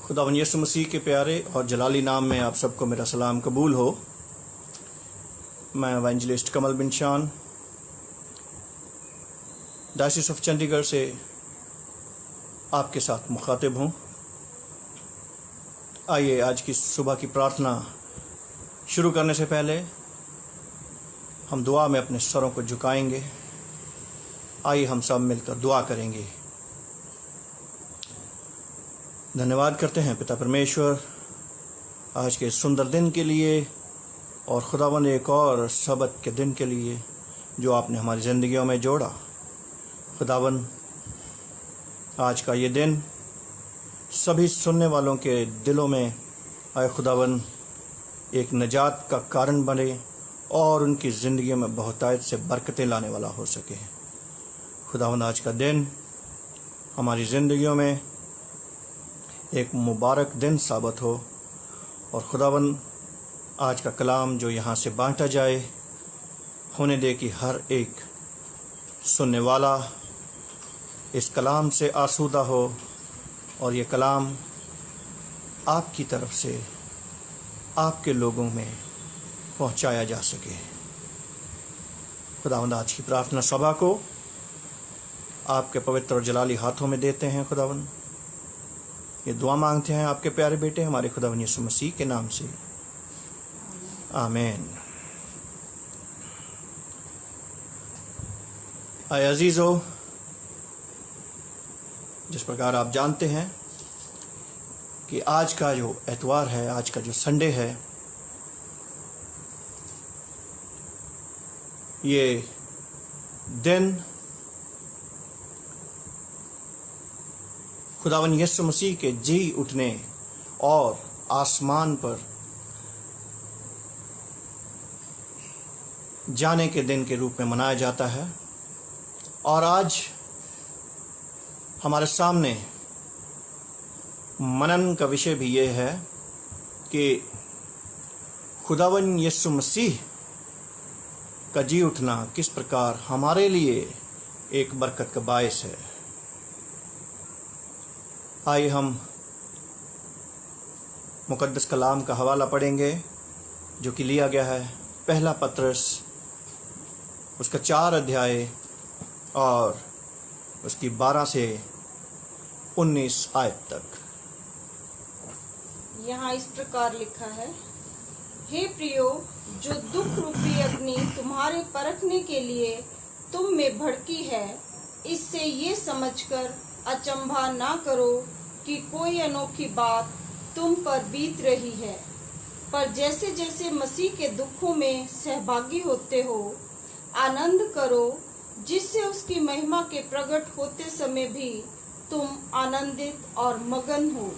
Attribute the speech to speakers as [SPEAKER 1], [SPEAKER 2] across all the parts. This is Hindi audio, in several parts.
[SPEAKER 1] खुदावन यीशु मसीह के प्यारे और जलाली नाम में आप सबको मेरा सलाम कबूल हो। मैं एवेंजलिस्ट कमल बिन शान डायसिस ऑफ चंडीगढ़ से आपके साथ मुखातिब हूँ। आइए आज की सुबह की प्रार्थना शुरू करने से पहले हम दुआ में अपने स्वरों को झुकाएंगे। आइए हम सब मिलकर दुआ करेंगे। धन्यवाद करते हैं पिता परमेश्वर आज के सुंदर दिन के लिए और खुदावन एक और सबत के दिन के लिए जो आपने हमारी ज़िंदगियों में जोड़ा। खुदावन आज का ये दिन सभी सुनने वालों के दिलों में आए खुदावन एक निजात का कारण बने और उनकी ज़िंदगियों में बहुतायत से बरकतें लाने वाला हो सके। खुदावन आज का दिन हमारी ज़िंदगियों में एक मुबारक दिन साबित हो और खुदावन आज का कलाम जो यहाँ से बांटा जाए होने दे कि हर एक सुनने वाला इस कलाम से आसूदा हो और ये कलाम आपकी तरफ से आपके लोगों में पहुँचाया जा सके। खुदावंद आज की प्रार्थना सभा को आपके पवित्र और जलाली हाथों में देते हैं। खुदावंद ये दुआ मांगते हैं आपके प्यारे बेटे हमारे खुदावंद यीशु मसीह के नाम से, आमीन। आए अजीज़ो, जिस प्रकार आप जानते हैं कि आज का जो एतवार है, आज का जो संडे है, ये दिन खुदावन यीशु मसीह के जी उठने और आसमान पर जाने के दिन के रूप में मनाया जाता है। और आज हमारे सामने मनन का विषय भी ये है कि खुदावन यीशु मसीह का जी उठना किस प्रकार हमारे लिए एक बरकत का बायस है। आइए हम मुकद्दस कलाम का हवाला पढ़ेंगे जो कि लिया गया है पहला पत्रस उसका 4 अध्याय और उसकी 12 से 19 आयत तक।
[SPEAKER 2] यहाँ इस प्रकार लिखा है, हे प्रियो, जो दुख रूपी अग्नि तुम्हारे परखने के लिए तुम में भड़की है, इससे ये समझकर अचंभा ना करो कि कोई अनोखी बात तुम पर बीत रही है, पर जैसे जैसे मसीह के दुखों में सहभागी होते हो आनंद करो, जिससे उसकी महिमा के प्रकट होते समय भी तुम आनंदित और मगन हो।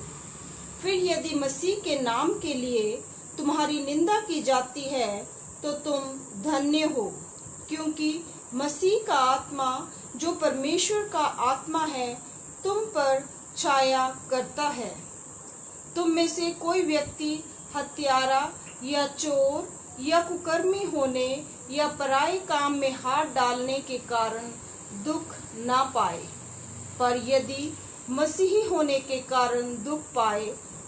[SPEAKER 2] फिर यदि मसीह के नाम के लिए तुम्हारी निंदा की जाती है तो तुम धन्य हो, क्योंकि मसीह का आत्मा जो परमेश्वर का आत्मा है तुम पर छाया करता है। तुम में से कोई व्यक्ति हत्यारा या चोर या कुकर्मी होने या पराई काम में हाथ डालने के कारण दुख ना पाए, पर यदि मसीही होने के कारण दुख पाए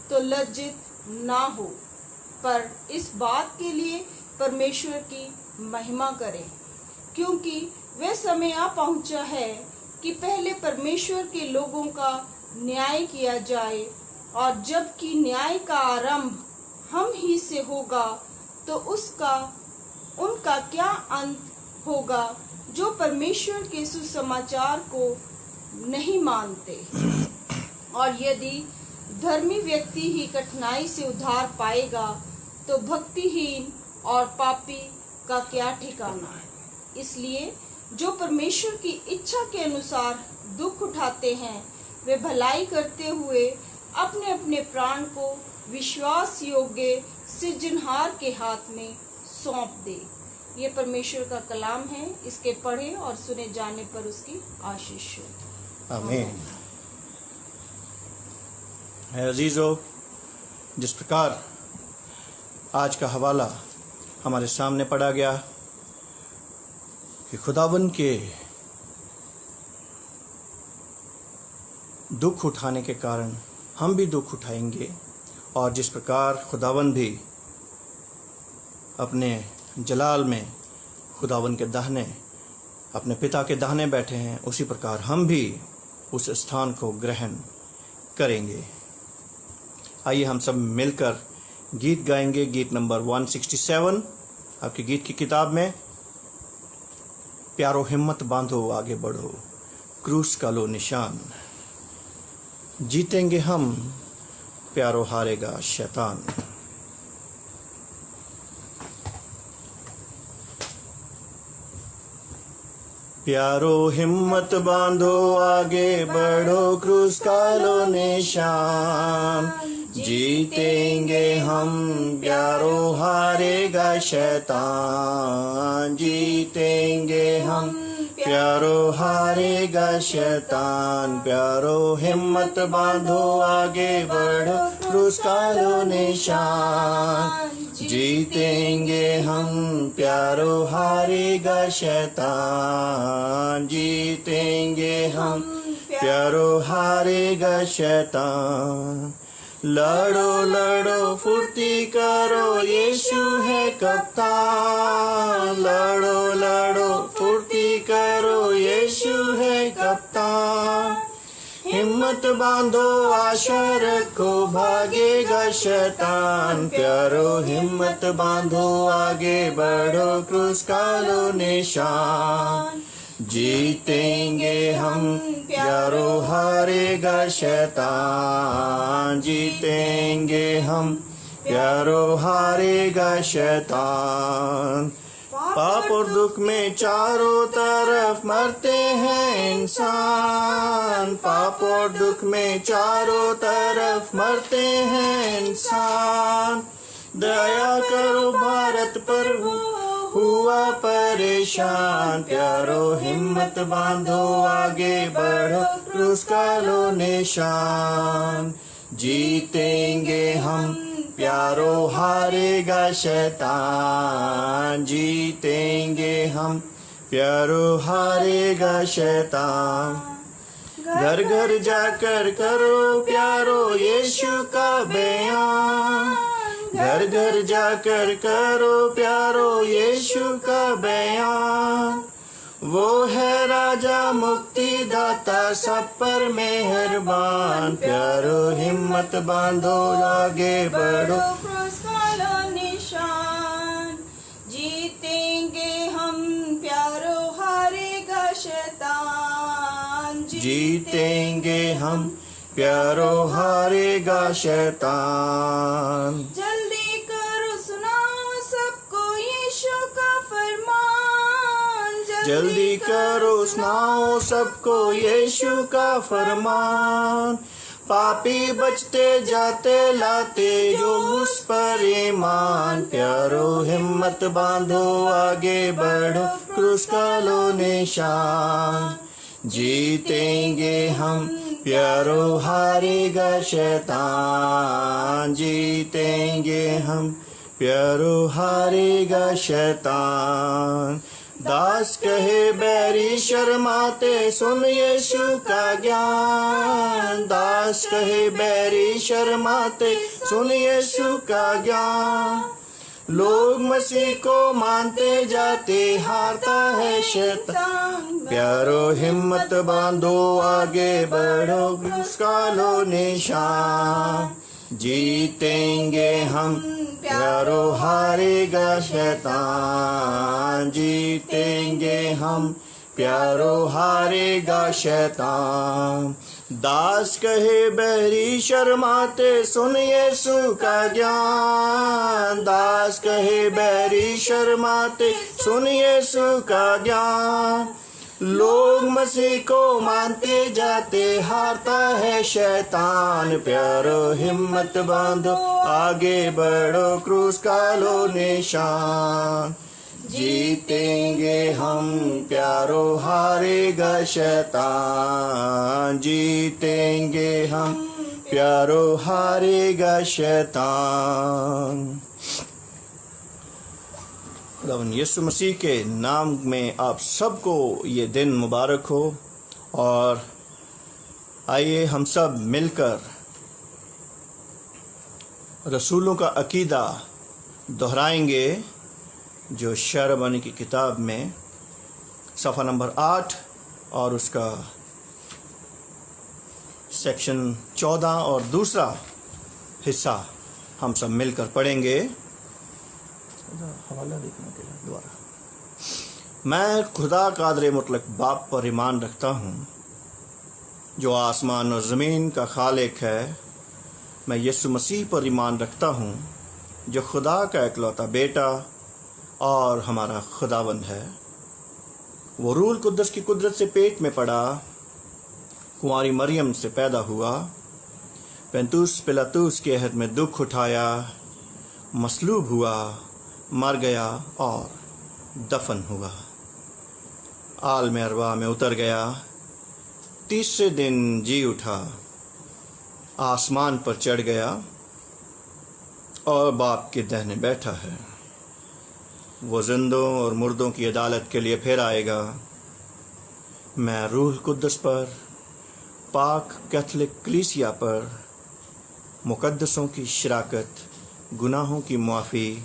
[SPEAKER 2] तो लज्जित ना हो, पर इस बात के लिए परमेश्वर की महिमा करें, क्योंकि वह समय आ पहुंचा है कि पहले परमेश्वर के लोगों का न्याय किया जाए, और जबकि न्याय का आरंभ हम ही से होगा तो उनका क्या अंत होगा जो परमेश्वर के सुसमाचार को नहीं मानते। और यदि धर्मी व्यक्ति ही कठिनाई से उद्धार पाएगा तो भक्तिहीन और पापी का क्या ठिकाना। इसलिए जो परमेश्वर की इच्छा के अनुसार दुख उठाते हैं वे भलाई करते हुए अपने अपने प्राण को विश्वास योग्य सृजनहार के हाथ में सौंप दे। ये परमेश्वर का कलाम है, इसके पढ़े और सुने जाने पर उसकी आशीष हो।
[SPEAKER 1] आमीन। अजीजों, जिस प्रकार आज का हवाला हमारे सामने पढ़ा गया कि खुदावन के दुख उठाने के कारण हम भी दुख उठाएंगे। और जिस प्रकार खुदावन भी अपने जलाल में खुदावन के दाहिने, अपने पिता के दाहिने बैठे हैं, उसी प्रकार हम भी उस स्थान को ग्रहण करेंगे। आइए हम सब मिलकर गीत गाएंगे। गीत नंबर 167 आपकी गीत की किताब में। प्यारो हिम्मत बांधो आगे बढ़ो, क्रूस का लो निशान, जीतेंगे हम, प्यारो हारेगा शैतान। प्यारो हिम्मत बांधो आगे बढ़ो, क्रूस का लो निशान, जीतेंगे हम, प्यारो हारेगा शैतान, जीतेंगे हम, प्यारो हारेगा शैतान। प्यारो हिम्मत बांधो आगे बढ़ो, क्रूस का लो निशान, जीतेंगे हम, प्यारो हारेगा शैतान, जीतेंगे हम, प्यारो हारेगा शैतान। लड़ो लड़ो फुर्ती करो, यीशु है कप्तान, लड़ो लड़ो फुर्ती करो, यीशु है कप्तान। हिम्मत बांधो आशा रखो, भागेगा शैतान, प्यारो हिम्मत बांधो आगे बढ़ो, क्रूस का लो निशान, जीतेंगे हम, प्यारो हारेगा शैतान, जीतेंगे हम, प्यारो हारेगा शैतान। पाप और दुख में चारों तरफ मरते हैं इंसान, पाप और दुख में चारों तरफ मरते हैं इंसान। दया करो भारत पर हुआ परेशान, प्यारो हिम्मत बांधो आगे बढ़ो, क्रूस का लो निशान, जीतेंगे हम, प्यारो हारेगा शैतान, जीतेंगे हम, प्यारो हारेगा शैतान। घर घर जाकर करो प्यारो यीशु का बयान, घर घर जाकर करो प्यारो यीशु का बयान। वो है राजा मुक्तिदाता, सब पर मेहरबान, प्यारो हिम्मत बांधो आगे बढ़ो,
[SPEAKER 2] क्रूस का लो निशान, जीतेंगे हम, प्यारो हारेगा शैतान,
[SPEAKER 1] जीतेंगे हम, प्यारो हारेगा शैतान।
[SPEAKER 2] जल्दी करो सुनाओ सबको यीशु का फरमान,
[SPEAKER 1] जल्दी करो सुनाओ सबको यीशु का फरमान। पापी बचते जाते लाते जो उस पर ईमान, प्यारो हिम्मत बांधो आगे बढ़ो, क्रूस का लो निशान, जीतेंगे हम, प्यारो हारेगा शैतान, जीतेंगे हम, प्यारो हारेगा शैतान। दास कहे बैरी शर्माते, सुन यीशु का ज्ञान, दास कहे बैरी शर्माते, सुन यीशु का ज्ञान। लोग मसीह को मानते जाते, हारता है शैतान, प्यारो हिम्मत बांधो आगे बढ़ो, क्रूस का लो निशान, जीतेंगे हम, प्यारो हारेगा शैतान, जीतेंगे हम, प्यारो हारेगा शैतान। दास कहे बैरी शर्माते, सुन यीशु का ज्ञान, दास कहे बैरी शर्माते, सुन यीशु का ज्ञान। लोग मसीह को मानते जाते, हारता है शैतान, प्यारो हिम्मत बांधो आगे बढ़ो, क्रूस का लो निशान, जीतेंगे हम, प्यारो हारेगा शैतान, जीतेंगे हम, प्यारो हारेगा शैतान। खुदावन यीशु मसीह के नाम में आप सबको ये दिन मुबारक हो। और आइए हम सब मिलकर रसूलों का अकीदा दोहराएंगे जो शरबनी की किताब में सफ़ा नंबर 8 और उसका सेक्शन 14 और दूसरा हिस्सा हम सब मिलकर पढ़ेंगे। हवाला देखने के लिए दोबारा। मैं खुदा कादर मुतलक बाप पर ईमान रखता हूँ जो आसमान और ज़मीन का खालिक है। मैं यीशु मसीह पर ईमान रखता हूँ जो खुदा का इकलौता बेटा और हमारा खुदावंद है। वो रूह कुद्दस की कुदरत से पेट में पड़ा, कुंवारी मरियम से पैदा हुआ, पेंतुस पिलातुस के अहद में दुख उठाया, मसलूब हुआ, मर गया और दफन हुआ, आलम अरवा में उतर गया, तीसरे दिन जी उठा, आसमान पर चढ़ गया और बाप के दाहिने बैठा है। वो जिंदों और मुर्दों की अदालत के लिए फिर आएगा। मैं रूह कुद्दस पर, पाक कैथोलिक कलीसिया पर, मुकद्दसों की शराकत, गुनाहों की मुआफ़ी,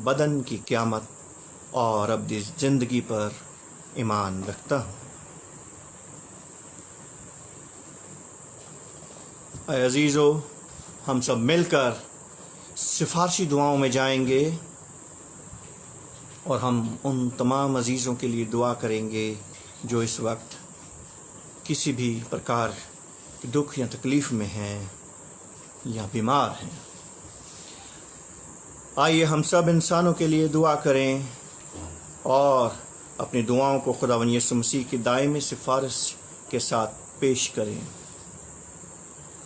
[SPEAKER 1] बदन की क़यामत और अब्दी ज़िंदगी पर ईमान रखता हूँ। अज़ीज़ों, हम सब मिलकर सिफारशी दुआओं में जाएंगे और हम उन तमाम अज़ीज़ों के लिए दुआ करेंगे जो इस वक्त किसी भी प्रकार के दुख या तकलीफ़ में हैं या बीमार हैं। आइए हम सब इंसानों के लिए दुआ करें और अपनी दुआओं को खुदावंद यीशु मसीह की दायमी सिफारिश के साथ पेश करें।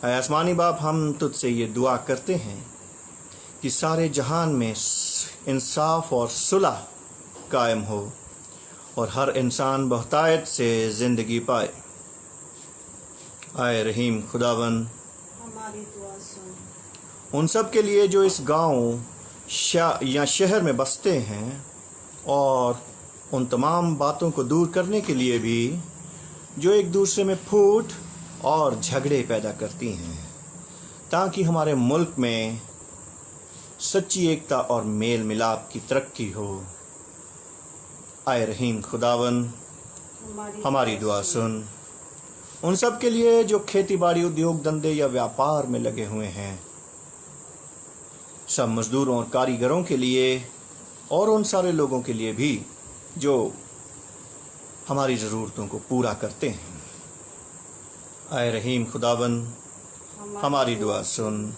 [SPEAKER 1] ऐ आसमानी बाप, हम तुझसे ये दुआ करते हैं कि सारे जहान में इंसाफ और सुलह कायम हो और हर इंसान बहुतायत से ज़िंदगी पाए। आए रहीम खुदावन,
[SPEAKER 2] हमारी दुआ सुन।
[SPEAKER 1] उन सब के लिए जो इस गांव या शहर में बसते हैं और उन तमाम बातों को दूर करने के लिए भी जो एक दूसरे में फूट और झगड़े पैदा करती हैं, ताकि हमारे मुल्क में सच्ची एकता और मेल मिलाप की तरक्की हो। आए रहीम खुदावन, हमारी दुआ सुन। उन सब के लिए जो खेती बाड़ी, उद्योग धंधे या व्यापार में लगे हुए हैं, सब मजदूरों और कारीगरों के लिए और उन सारे लोगों के लिए भी जो हमारी ज़रूरतों को पूरा करते हैं। आए रहीम खुदावन, हमारी दुआ सुन।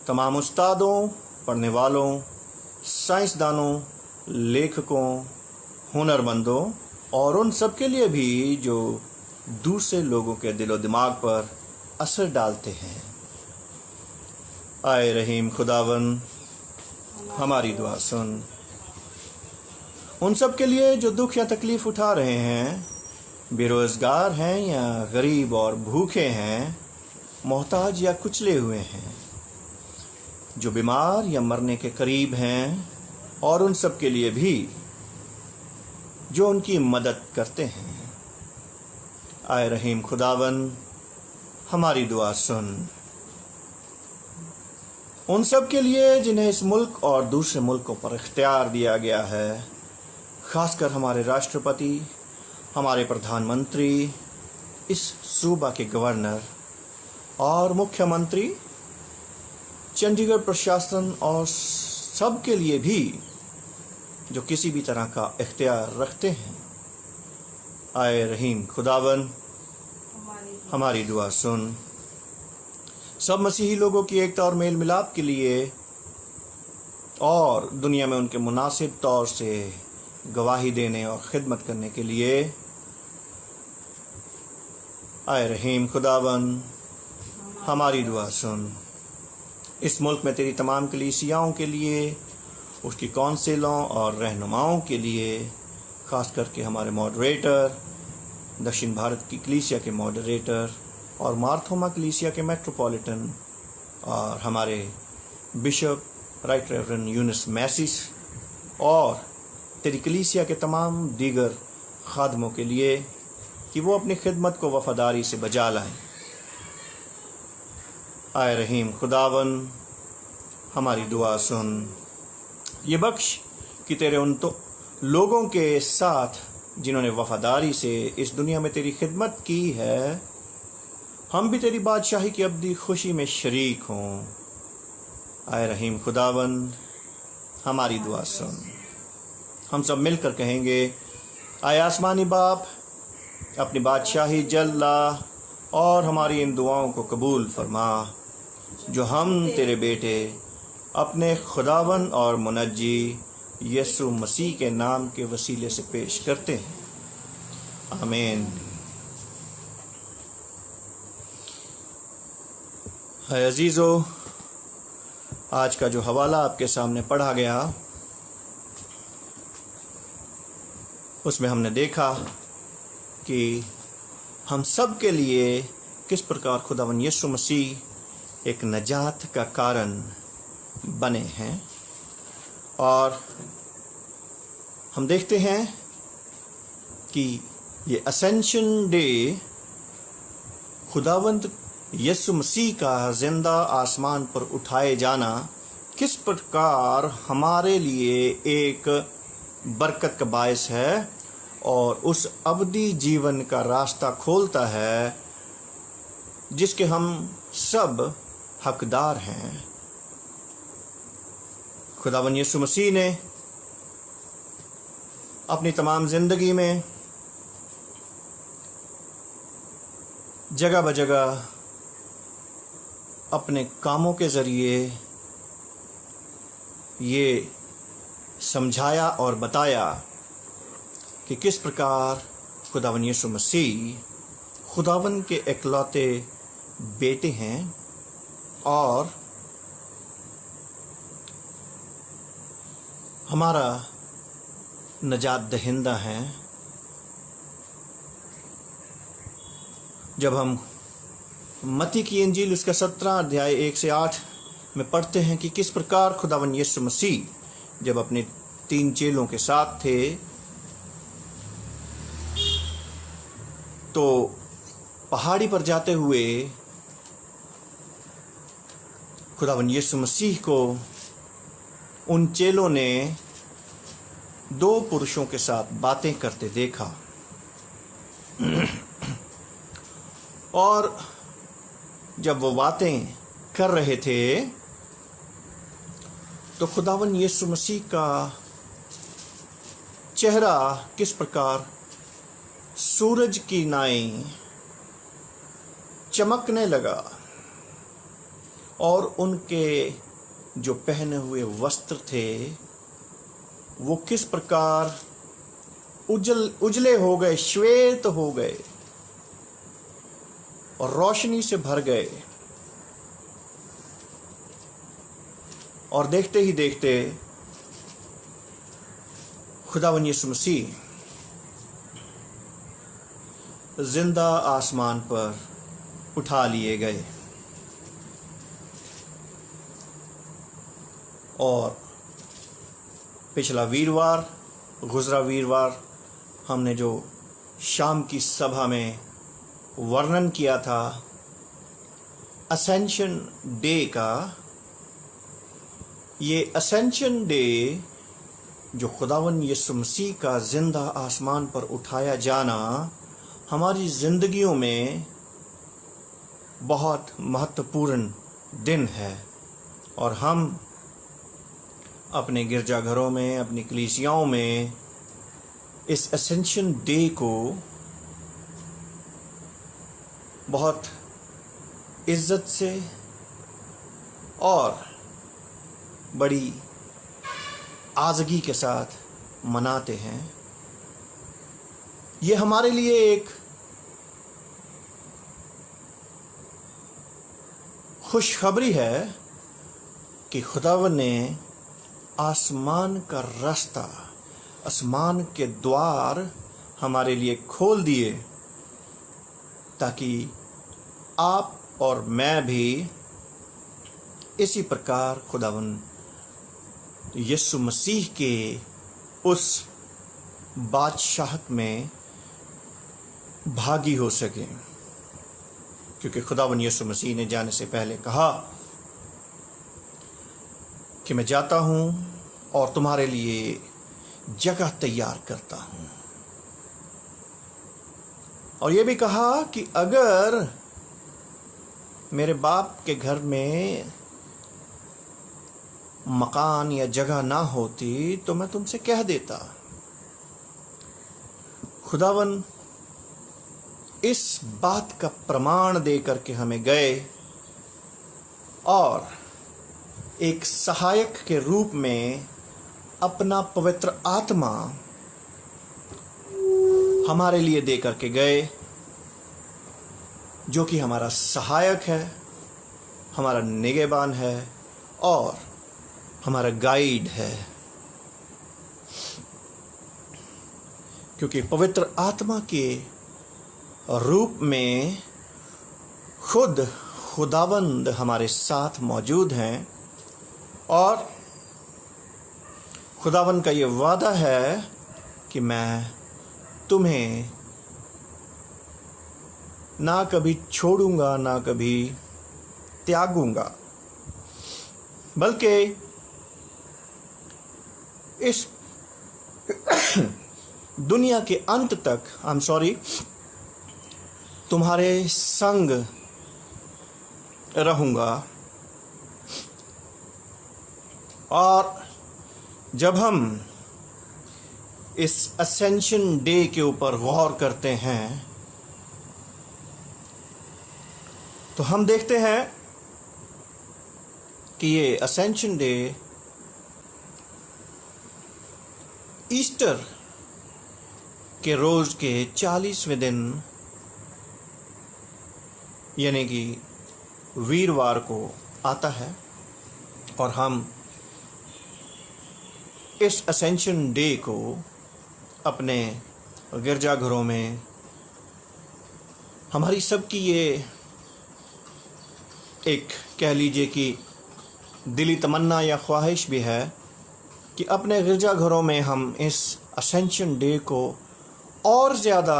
[SPEAKER 1] तमाम उस्तादों, पढ़ने वालों, साइंसदानों, लेखकों, हुनरमंदों और उन सब के लिए भी जो दूसरे लोगों के दिलो दिमाग पर असर डालते हैं। आए रहीम खुदावन, हमारी दुआ सुन। उन सब के लिए जो दुख या तकलीफ़ उठा रहे हैं, बेरोज़गार हैं या गरीब और भूखे हैं, मोहताज या कुचले हुए हैं, जो बीमार या मरने के करीब हैं, और उन सब के लिए भी जो उनकी मदद करते हैं। आए रहीम खुदावन, हमारी दुआ सुन। उन सब के लिए जिन्हें इस मुल्क और दूसरे मुल्कों पर इख्तियार दिया गया है, खासकर हमारे राष्ट्रपति, हमारे प्रधानमंत्री, इस सूबा के गवर्नर और मुख्यमंत्री, चंडीगढ़ प्रशासन और सब के लिए भी जो किसी भी तरह का इख्तियार रखते हैं। आए रहीम खुदावन, हमारी दुआ सुन। सब मसीही लोगों की एकता और मेल मिलाप के लिए और दुनिया में उनके मुनासिब तौर से गवाही देने और खिदमत करने के लिए आए रहीम खुदावन, हमारी दुआ सुन। इस मुल्क में तेरी तमाम कलीसियाओं के लिए, उसकी कौंसिलों और रहनुमाओं के लिए, ख़ास करके हमारे मॉडरेटर, दक्षिण भारत की कलीसिया के मॉडरेटर और मार्थोमा कलीसिया के मेट्रोपॉलिटन, और हमारे बिशप राइट रेवरेंड यूनुस मैसिस और तेरी कलीसिया के तमाम दीगर खादमों के लिए कि वो अपनी खिदमत को वफादारी से बजा लाएं। आए रहीम खुदावन, हमारी दुआ सुन। ये बख्श कि तेरे उन तो लोगों के साथ जिन्होंने वफादारी से इस दुनिया में तेरी खिदमत की है, हम भी तेरी बादशाही की अब्दी खुशी में शरीक हों। आए रहीम खुदावंद, हमारी दुआ सुन। हम सब मिलकर कहेंगे, आए आसमानी बाप, अपनी बादशाही जल्ला और हमारी इन दुआओं को कबूल फरमा जो हम तेरे बेटे अपने खुदावन और मुनज्जी यीशु मसीह के नाम के वसीले से पेश करते हैं। आमीन। है अजीज़ो, आज का जो हवाला आपके सामने पढ़ा गया, उसमें हमने देखा कि हम सब के लिए किस प्रकार खुदावन यीशु मसीह एक नजात का कारण बने हैं। और हम देखते हैं कि ये असेंशन डे खुदावंद यीशु मसीह का जिंदा आसमान पर उठाए जाना किस प्रकार हमारे लिए एक बरकत का बायस है और उस अबदी जीवन का रास्ता खोलता है जिसके हम सब हकदार हैं। खुदावन यीशु मसीह ने अपनी तमाम जिंदगी में जगह बजगह अपने कामों के ज़रिए ये समझाया और बताया कि किस प्रकार खुदावन यीशु मसीह खुदावन के इकलौते बेटे हैं और हमारा नजात दहिंदा है। जब हम मत्ती की इंजील उसका 17 अध्याय 1 से 8 में पढ़ते हैं कि किस प्रकार खुदावन यीशु मसीह जब अपने 3 चेलों के साथ थे तो पहाड़ी पर जाते हुए खुदावन यीशु मसीह को उन चेलों ने 2 पुरुषों के साथ बातें करते देखा। और जब वो बातें कर रहे थे तो खुदावन यीशु मसीह का चेहरा किस प्रकार सूरज की नाई चमकने लगा और उनके जो पहने हुए वस्त्र थे वो किस प्रकार उजले हो गए, श्वेत हो गए और रोशनी से भर गए। और देखते ही देखते खुदावन यीशु मसीह जिंदा आसमान पर उठा लिए गए। और पिछला वीरवार, गुज़रा वीरवार, हमने जो शाम की सभा में वर्णन किया था असेंशन डे का, ये असेंशन डे जो खुदावन यीशु मसीह का जिंदा आसमान पर उठाया जाना हमारी ज़िंदगियों में बहुत महत्वपूर्ण दिन है। और हम अपने गिरजाघरों में, अपनी कलीसियाओं में इस असेंशन डे को बहुत इज्जत से और बड़ी आज़गी के साथ मनाते हैं। ये हमारे लिए एक खुशखबरी है कि खुदावन ने आसमान का रास्ता, आसमान के द्वार हमारे लिए खोल दिए ताकि आप और मैं भी इसी प्रकार खुदावन यीशु मसीह के उस बादशाहत में भागी हो सकें। क्योंकि खुदावन यीशु मसीह ने जाने से पहले कहा कि मैं जाता हूँ और तुम्हारे लिए जगह तैयार करता हूँ। और ये भी कहा कि अगर मेरे बाप के घर में मकान या जगह ना होती तो मैं तुमसे कह देता। खुदावन इस बात का प्रमाण दे करके हमें गए और एक सहायक के रूप में अपना पवित्र आत्मा हमारे लिए दे करके गए, जो कि हमारा सहायक है, हमारा निगहबान है और हमारा गाइड है। क्योंकि पवित्र आत्मा के रूप में खुद खुदावंद हमारे साथ मौजूद हैं और खुदावंद का ये वादा है कि मैं तुम्हें ना कभी छोड़ूंगा ना कभी त्यागूंगा, बल्कि इस दुनिया के अंत तक तुम्हारे संग रहूंगा। और जब हम इस असेंशन डे के ऊपर गौर करते हैं तो हम देखते हैं कि ये असेंशन डे ईस्टर के रोज के 40वें दिन यानी कि वीरवार को आता है और हम इस असेंशन डे को अपने गिरजाघरों में हमारी सबकी ये एक कह लीजिए कि दिली तमन्ना या ख्वाहिश भी है कि अपने गिरजाघरों में हम इस असेंशन डे को और ज़्यादा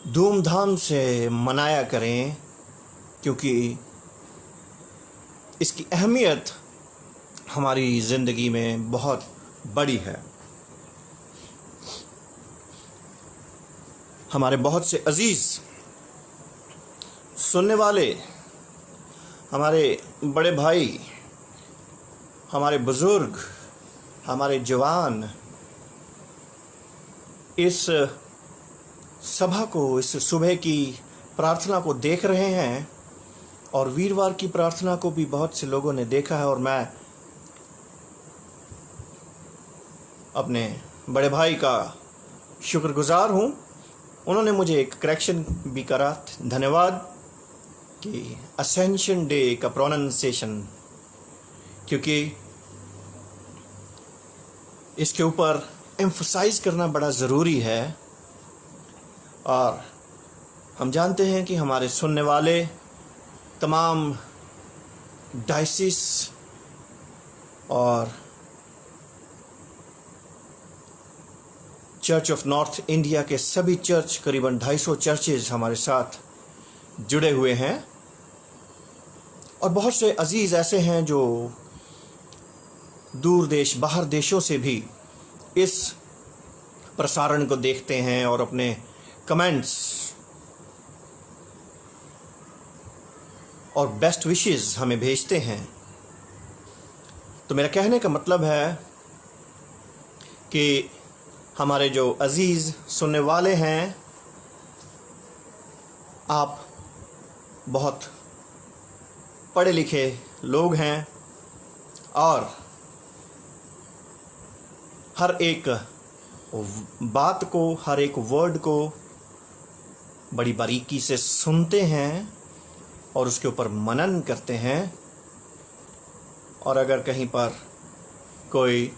[SPEAKER 1] धूमधाम से मनाया करें, क्योंकि इसकी अहमियत हमारी ज़िंदगी में बहुत बड़ी है। हमारे बहुत से अजीज़ सुनने वाले, हमारे बड़े भाई, हमारे बुज़ुर्ग, हमारे जवान इस सभा को, इस सुबह की प्रार्थना को देख रहे हैं और वीरवार की प्रार्थना को भी बहुत से लोगों ने देखा है। और मैं अपने बड़े भाई का शुक्रगुजार हूँ, उन्होंने मुझे एक करेक्शन भी करा, धन्यवाद, कि असेंशन डे का प्रोनाउंसिएशन, क्योंकि इसके ऊपर एम्फसाइज करना बड़ा ज़रूरी है। और हम जानते हैं कि हमारे सुनने वाले तमाम डायसिस और चर्च ऑफ नॉर्थ इंडिया के सभी चर्च, करीबन 250 चर्चेज हमारे साथ जुड़े हुए हैं और बहुत से अजीज़ ऐसे हैं जो दूर देश, बाहर देशों से भी इस प्रसारण को देखते हैं और अपने कमेंट्स और बेस्ट विशेस हमें भेजते हैं। तो मेरा कहने का मतलब है कि हमारे जो अजीज़ सुनने वाले हैं, आप बहुत पढ़े लिखे लोग हैं और हर एक बात को, हर एक वर्ड को बड़ी बारीकी से सुनते हैं और उसके ऊपर मनन करते हैं। और अगर कहीं पर कोई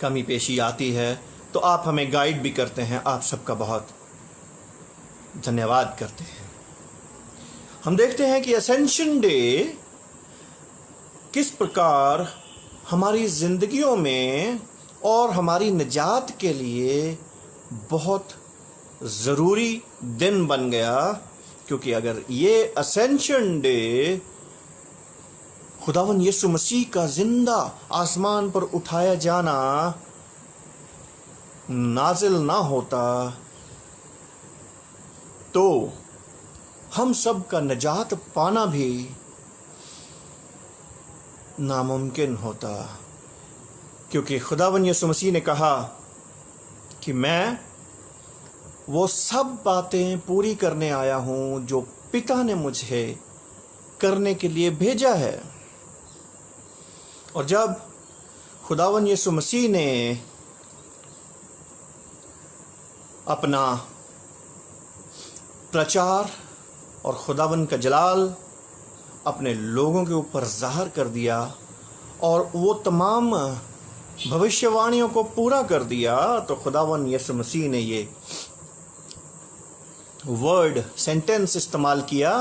[SPEAKER 1] कमी पेशी आती है तो आप हमें गाइड भी करते हैं। आप सबका बहुत धन्यवाद करते हैं। हम देखते हैं कि असेंशन डे किस प्रकार हमारी ज़िंदगियों में और हमारी निजात के लिए बहुत ज़रूरी दिन बन गया, क्योंकि अगर ये असेंशन डे खुदावन यीशु मसीह का जिंदा आसमान पर उठाया जाना नाजिल ना होता तो हम सब का निजात पाना भी नामुमकिन होता, क्योंकि खुदावन यीशु मसीह ने कहा कि मैं वो सब बातें पूरी करने आया हूं जो पिता ने मुझे करने के लिए भेजा है। और जब खुदावन यीशु मसीह ने अपना प्रचार और खुदावन का जलाल अपने लोगों के ऊपर ज़ाहिर कर दिया और वो तमाम भविष्यवाणियों को पूरा कर दिया, तो खुदावन यीशु मसीह ने ये वर्ड सेंटेंस इस्तेमाल किया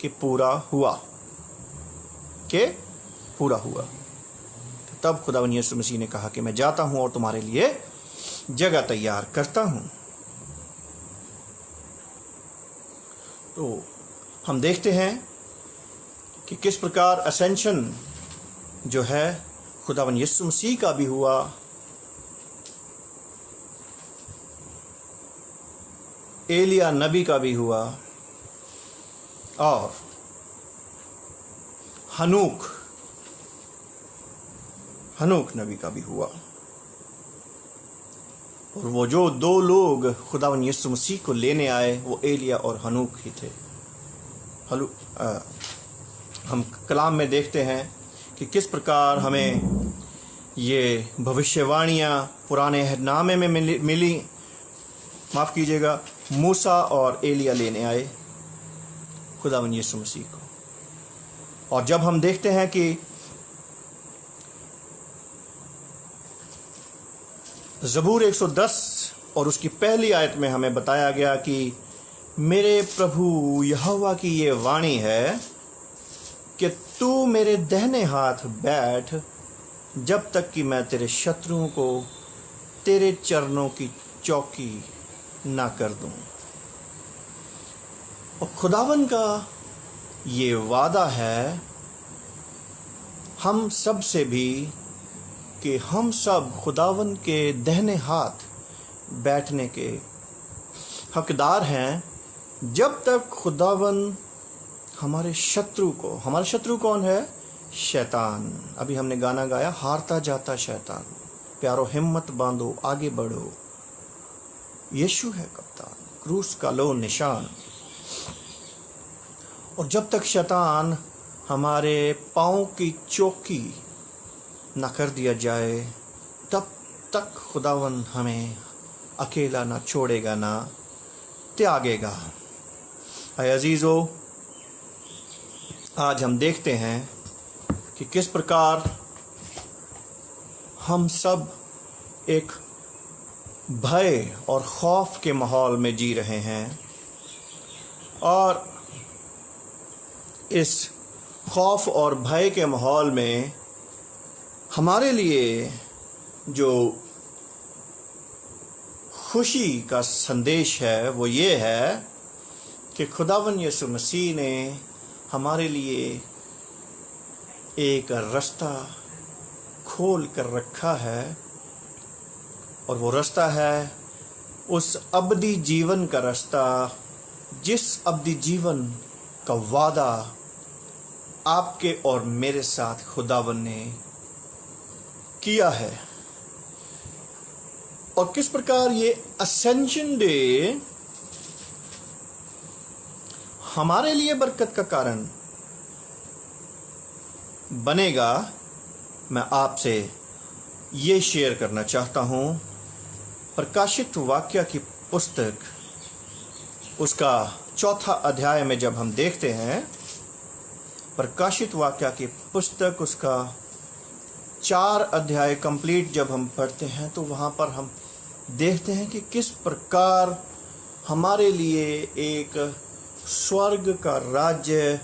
[SPEAKER 1] कि पूरा हुआ, कि पूरा हुआ। तब खुदावन यीशु मसीह ने कहा कि मैं जाता हूं और तुम्हारे लिए जगह तैयार करता हूं। तो हम देखते हैं कि किस प्रकार असेंशन जो है खुदावन यीशु मसीह का भी हुआ, एलिया नबी का भी हुआ और हनूक नबी का भी हुआ। और वो जो दो लोग खुदावन यीशु मसीह को लेने आए वो एलिया और हनूक ही थे। हम कलाम में देखते हैं कि किस प्रकार हमें ये भविष्यवाणियाँ पुराने अहदनामे में मिली, माफ़ कीजिएगा, मूसा और एलिया लेने आए खुदावन यीशु मसीह को। और जब हम देखते हैं कि ज़बूर 110 और उसकी पहली आयत में हमें बताया गया कि मेरे प्रभु यहोवा की ये वाणी है कि तू मेरे दाहिने हाथ बैठ जब तक कि मैं तेरे शत्रुओं को तेरे चरणों की चौकी ना कर दूं। और खुदावन का ये वादा है हम सब से भी कि हम सब खुदावन के दाहिने हाथ बैठने के हकदार हैं जब तक खुदावन हमारे शत्रु कौन है? शैतान। अभी हमने गाना गाया, हारता जाता शैतान, प्यारो हिम्मत बांधो आगे बढ़ो, यीशु है कप्तान, क्रूस का लो निशान। और जब तक शैतान हमारे पाँव की चौकी ना कर दिया जाए तब तक खुदावन हमें अकेला ना छोड़ेगा, ना त्यागेगा। हाय अजीज़ों, आज हम देखते हैं कि किस प्रकार हम सब एक भय और खौफ के माहौल में जी रहे हैं, और इस खौफ और भय के माहौल में हमारे लिए जो खुशी का संदेश है वो ये है कि खुदावन यीशु मसीह ने हमारे लिए एक रास्ता खोल कर रखा है, और वो रास्ता है उस अबदी जीवन का रास्ता, जिस अबदी जीवन का वादा आपके और मेरे साथ खुदावन ने किया है। और किस प्रकार ये असेंशन डे हमारे लिए बरकत का कारण बनेगा, मैं आपसे ये शेयर करना चाहता हूँ। प्रकाशित वाक्य की पुस्तक उसका 4 अध्याय में जब हम देखते हैं, प्रकाशित वाक्य की पुस्तक उसका 4 अध्याय कंप्लीट जब हम पढ़ते हैं तो वहाँ पर हम देखते हैं कि किस प्रकार हमारे लिए एक स्वर्ग का राज्य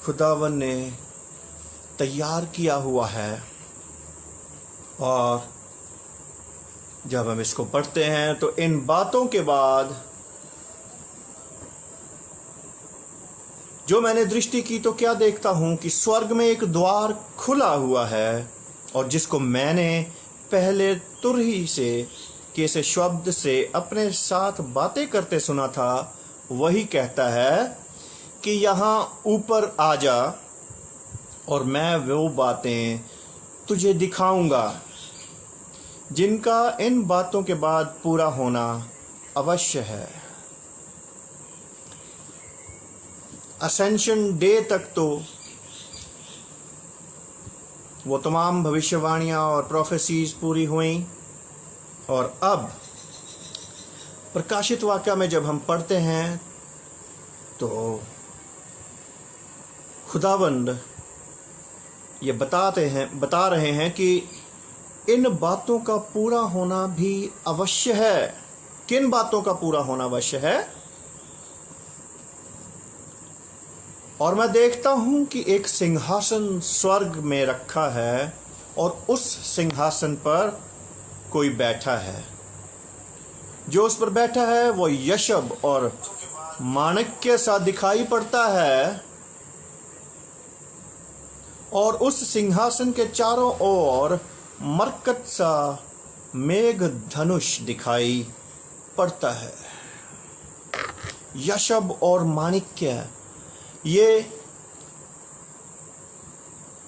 [SPEAKER 1] खुदावन ने तैयार किया हुआ है। और जब हम इसको पढ़ते हैं तो इन बातों के बाद जो मैंने दृष्टि की तो क्या देखता हूं कि स्वर्ग में एक द्वार खुला हुआ है, और जिसको मैंने पहले तुरही से कैसे शब्द से अपने साथ बातें करते सुना था, वही कहता है कि यहाँ ऊपर आ जा और मैं वो बातें तुझे दिखाऊंगा जिनका इन बातों के बाद पूरा होना अवश्य है। असेंशन डे तक तो वो तमाम भविष्यवाणियां और प्रोफेसीज पूरी हुई, और अब प्रकाशित वाक्य में जब हम पढ़ते हैं तो खुदावंद ये बता रहे हैं कि इन बातों का पूरा होना भी अवश्य है। किन बातों का पूरा होना अवश्य है? और मैं देखता हूं कि एक सिंहासन स्वर्ग में रखा है, और उस सिंहासन पर कोई बैठा है। जो उस पर बैठा है वो यशब और माणिक्य सा दिखाई पड़ता है, और उस सिंहासन के चारों ओर मरकत सा मेघ धनुष दिखाई पड़ता है। यशब और माणिक्य, ये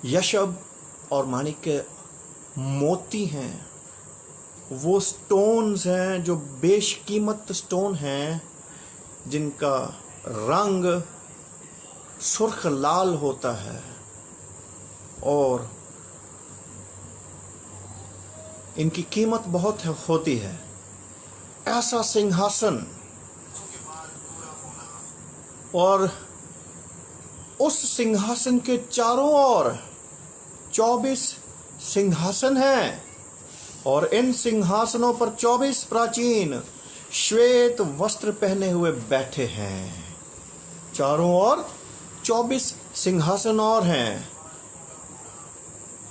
[SPEAKER 1] यशब और माणिक्य मोती हैं, वो स्टोन्स हैं जो बेशकीमत स्टोन हैं, जिनका रंग सुर्ख लाल होता है, और इनकी कीमत बहुत होती है। ऐसा सिंहासन, और उस सिंहासन के चारों ओर 24 सिंहासन हैं, और इन सिंहासनों पर 24 प्राचीन श्वेत वस्त्र पहने हुए बैठे हैं। चारों ओर 24 सिंहासन और हैं,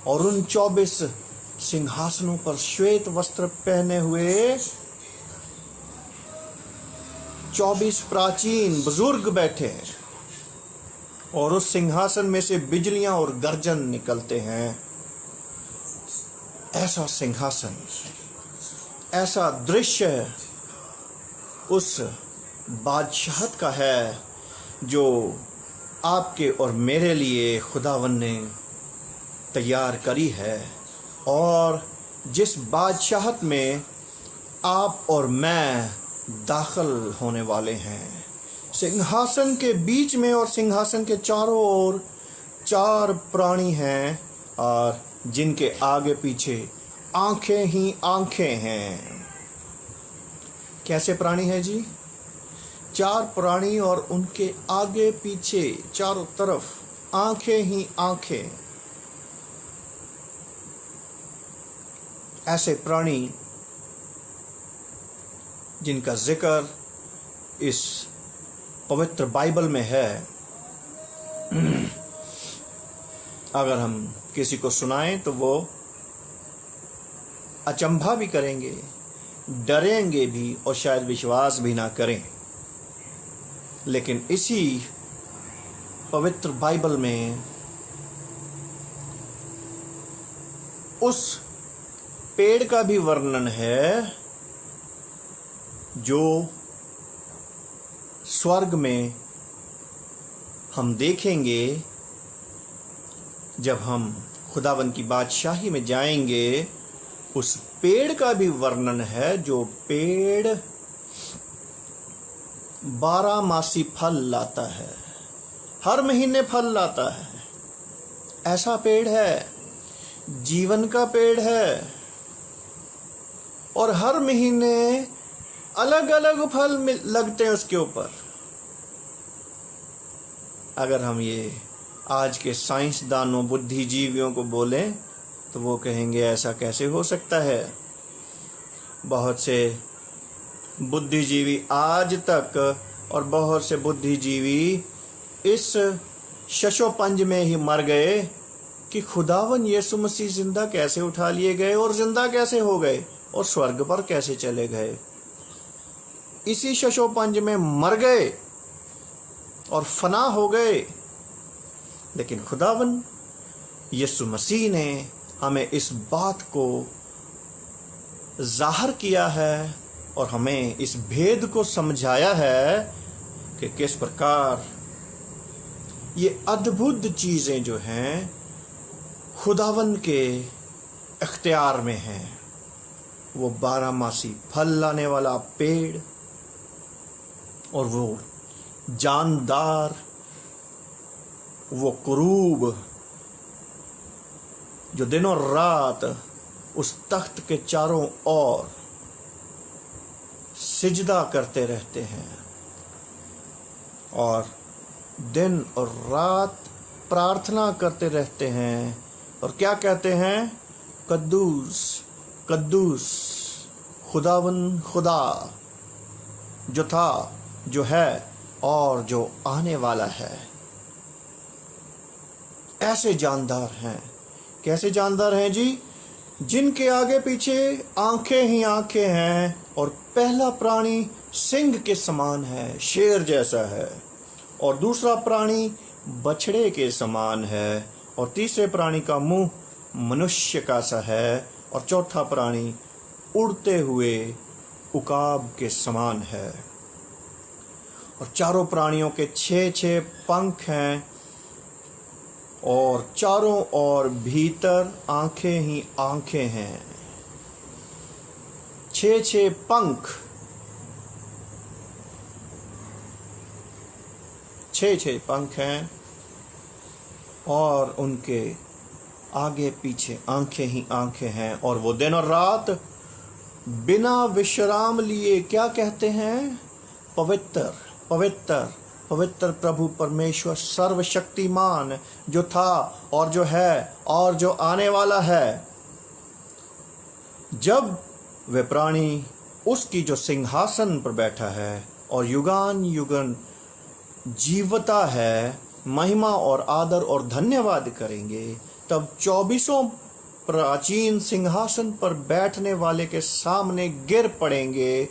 [SPEAKER 1] और उन 24 सिंहासनों पर श्वेत वस्त्र पहने हुए 24 प्राचीन बुजुर्ग बैठे हैं, और उस सिंहासन में से बिजलियां और गर्जन निकलते हैं। ऐसा सिंहासन, ऐसा दृश्य उस बादशाहत का है जो आपके और मेरे लिए खुदावन ने तैयार करी है, और जिस बादशाहत में आप और मैं दाखिल होने वाले हैं। सिंहासन के बीच में और सिंहासन के चारों ओर 4 प्राणी हैं, और जिनके आगे पीछे आंखें ही आंखें हैं। कैसे प्राणी हैं जी? 4 प्राणी, और उनके आगे पीछे चारों तरफ आंखें ही आंखें। ऐसे प्राणी जिनका जिक्र इस पवित्र बाइबल में है, अगर हम किसी को सुनाएं तो वो अचंभा भी करेंगे, डरेंगे भी, और शायद विश्वास भी ना करें। लेकिन इसी पवित्र बाइबल में उस पेड़ का भी वर्णन है जो स्वर्ग में हम देखेंगे जब हम खुदावन की बादशाही में जाएंगे। उस पेड़ का भी वर्णन है, जो पेड़ 12 मासी फल लाता है, हर महीने फल लाता है। ऐसा पेड़ है, जीवन का पेड़ है, और हर महीने अलग अलग फल लगते हैं उसके ऊपर। अगर हम ये आज के साइंसदानों, बुद्धिजीवियों को बोलें तो वो कहेंगे ऐसा कैसे हो सकता है। बहुत से बुद्धिजीवी आज तक, और बहुत से बुद्धिजीवी इस शशोपंज में ही मर गए कि खुदावन यीशु मसीह जिंदा कैसे उठा लिए गए, और जिंदा कैसे हो गए, और स्वर्ग पर कैसे चले गए। इसी शशोपंज में मर गए, और फना हो गए, लेकिन खुदावन यीशु मसीह ने हमें इस बात को जाहिर किया है और हमें इस भेद को समझाया है कि किस प्रकार ये अद्भुत चीज़ें जो हैं खुदावन के इख्तियार में हैं। वो 12 फल लाने वाला पेड़ और वो जानदार वो कुरूब जो दिनों रात उस तख्त के चारों ओर सिजदा करते रहते हैं और दिन और रात प्रार्थना करते रहते हैं और क्या कहते हैं? कद्दूस कद्दूस खुदावन खुदा, जो था, जो है और जो आने वाला है। ऐसे जानदार हैं। कैसे जानदार हैं जी? जिनके आगे पीछे आंखें ही आंखें हैं और पहला प्राणी सिंह के समान है, शेर जैसा है, और दूसरा प्राणी बछड़े के समान है, और तीसरे प्राणी का मुंह मनुष्य का सा है, और चौथा प्राणी उड़ते हुए उकाब के समान है। और चारों प्राणियों के 6 पंख हैं और चारों ओर भीतर आंखें ही आंखें हैं। 6 पंख, 6 पंख हैं और उनके आगे पीछे आंखें ही आंखें हैं। और वो दिन और रात बिना विश्राम लिए क्या कहते हैं? पवित्र पवित्र पवित्र प्रभु परमेश्वर सर्वशक्तिमान, जो था और जो है और जो आने वाला है। जब वे प्राणी उसकी जो सिंहासन पर बैठा है और युगान युगन जीवता है, महिमा और आदर और धन्यवाद करेंगे, तब 24 प्राचीन सिंहासन पर बैठने वाले के सामने गिर पड़ेंगे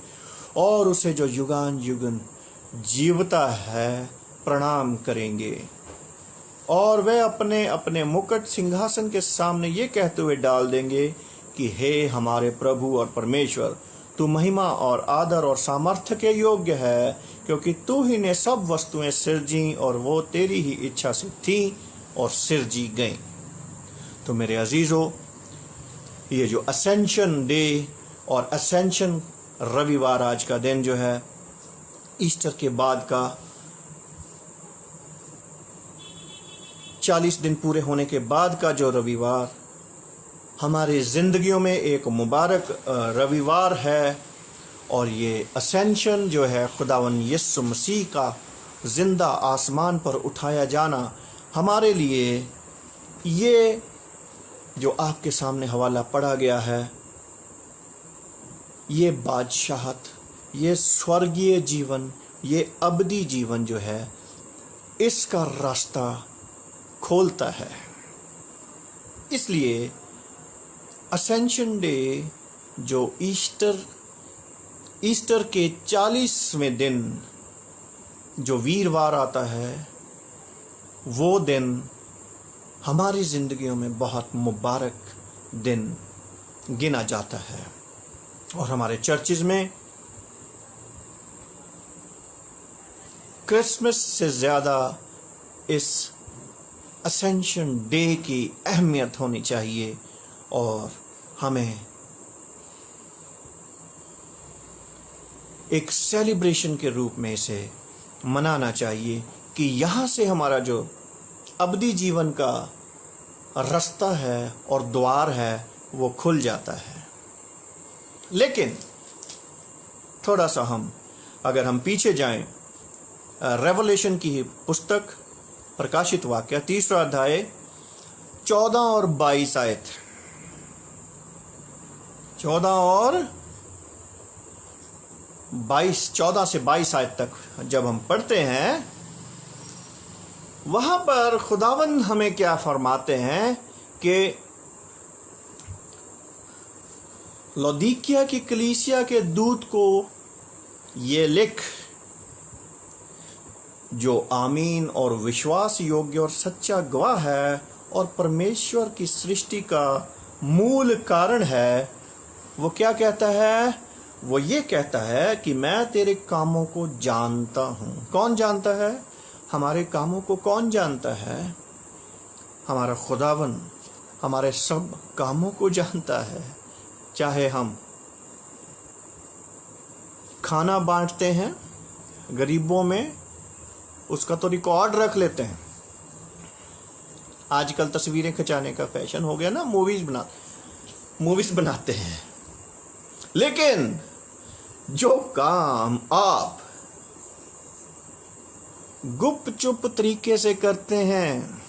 [SPEAKER 1] और उसे जो युगान युगन जीवता है प्रणाम करेंगे। और वे अपने अपने मुकुट सिंहासन के सामने ये कहते हुए डाल देंगे कि हे हमारे प्रभु और परमेश्वर, तू महिमा और आदर और सामर्थ्य के योग्य है, क्योंकि तू ही ने सब वस्तुएं सिरजी और वो तेरी ही इच्छा से थी और सिरजी गईं। तो मेरे अजीजों, ये जो असेंशन डे और असेंशन रविवार, आज का दिन जो है ईस्टर के बाद का 40 दिन पूरे होने के बाद का जो रविवार हमारी जिंदगियों में एक मुबारक रविवार है। और ये असेंशन जो है खुदावन यीशु मसीह का जिंदा आसमान पर उठाया जाना, हमारे लिए ये जो आपके सामने हवाला पड़ा गया है, ये बादशाहत, ये स्वर्गीय जीवन, ये अबदी जीवन जो है, इसका रास्ता खोलता है। इसलिए असेंशन डे जो ईस्टर के 40वें दिन जो वीरवार आता है, वो दिन हमारी जिंदगियों में बहुत मुबारक दिन गिना जाता है। और हमारे चर्चिज में क्रिसमस से ज़्यादा इस असेंशन डे की अहमियत होनी चाहिए और हमें एक सेलिब्रेशन के रूप में इसे मनाना चाहिए कि यहाँ से हमारा जो अबदी जीवन का रास्ता है और द्वार है वो खुल जाता है। लेकिन थोड़ा सा अगर हम पीछे जाएं, रेवलेशन की पुस्तक प्रकाशित वाक्य 3रा अध्याय 14 और 22 आयत, 14 से 22 आयत तक जब हम पढ़ते हैं, वहां पर खुदावंद हमें क्या फरमाते हैं कि लौदीकिया की कलीसिया के दूत को ये लिख, जो आमीन और विश्वास योग्य और सच्चा गवाह है और परमेश्वर की सृष्टि का मूल कारण है, वो क्या कहता है? वो ये कहता है कि मैं तेरे कामों को जानता हूँ। कौन जानता है? हमारे कामों को कौन जानता है? हमारा खुदावन हमारे सब कामों को जानता है। चाहे हम खाना बांटते हैं गरीबों में, उसका तो रिकॉर्ड रख लेते हैं। आजकल तस्वीरें खिंचाने का फैशन हो गया ना, मूवीज बनाते हैं। लेकिन जो काम आप गुप्त चुप तरीके से करते हैं,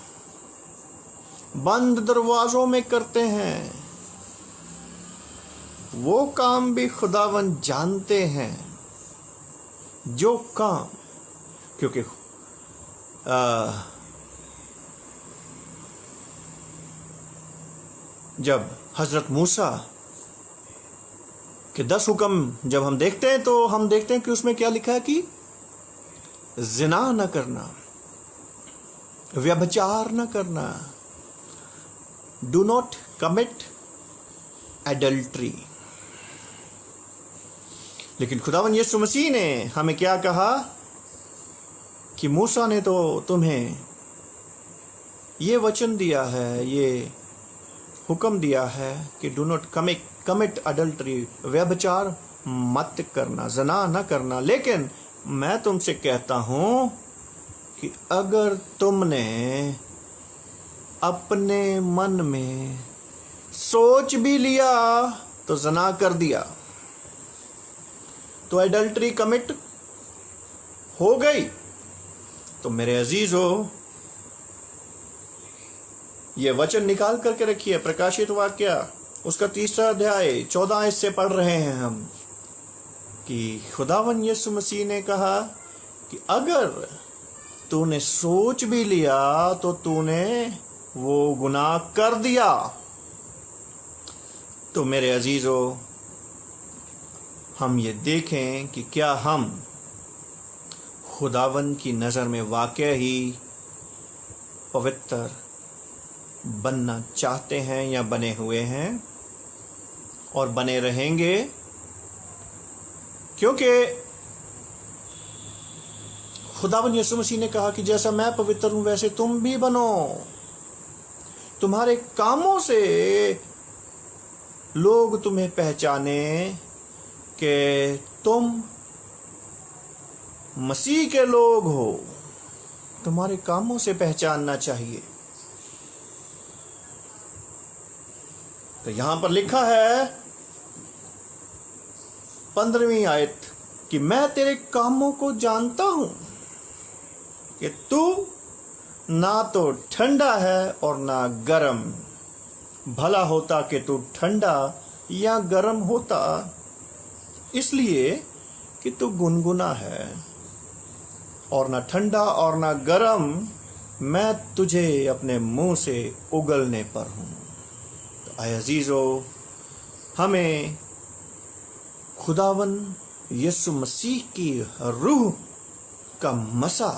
[SPEAKER 1] बंद दरवाजों में करते हैं, वो काम भी खुदावन जानते हैं। जो काम, क्योंकि जब हजरत मूसा के 10 हुक्म जब हम देखते हैं तो हम देखते हैं कि उसमें क्या लिखा है कि जिना न करना, व्यभिचार न करना, डू नॉट कमिट एडल्ट्री। लेकिन खुदावन यीशु मसीह ने हमें क्या कहा कि मूसा ने तो तुम्हें ये वचन दिया है, ये हुक्म दिया है कि डू नॉट कमिट अडल्ट्री, व्यभिचार मत करना, जना न करना। लेकिन मैं तुमसे कहता हूं कि अगर तुमने अपने मन में सोच भी लिया तो जना कर दिया, तो एडल्ट्री कमिट हो गई। तो मेरे अजीजों, ये वचन निकाल करके रखिए। प्रकाशित वाक्य उसका 3 अध्याय 14 इससे पढ़ रहे हैं हम कि खुदावन यीशु मसीह ने कहा कि अगर तूने सोच भी लिया तो तूने वो गुनाह कर दिया। तो मेरे अजीजों, हम ये देखें कि क्या हम खुदावन की नज़र में वाकई ही पवित्र बनना चाहते हैं या बने हुए हैं और बने रहेंगे। क्योंकि खुदावन यीशु मसीह ने कहा कि जैसा मैं पवित्र हूं वैसे तुम भी बनो। तुम्हारे कामों से लोग तुम्हें पहचाने कि तुम मसीह के लोग हो। तुम्हारे कामों से पहचानना चाहिए। तो यहां पर लिखा है 15वीं आयत कि मैं तेरे कामों को जानता हूं कि तू ना तो ठंडा है और ना गर्म। भला होता कि तू ठंडा या गर्म होता, इसलिए कि तू गुनगुना है और ना ठंडा और ना गर्म, मैं तुझे अपने मुंह से उगलने पर हूं। तो आए अजीजों, हमें खुदावन यीशु मसीह की रूह का मसा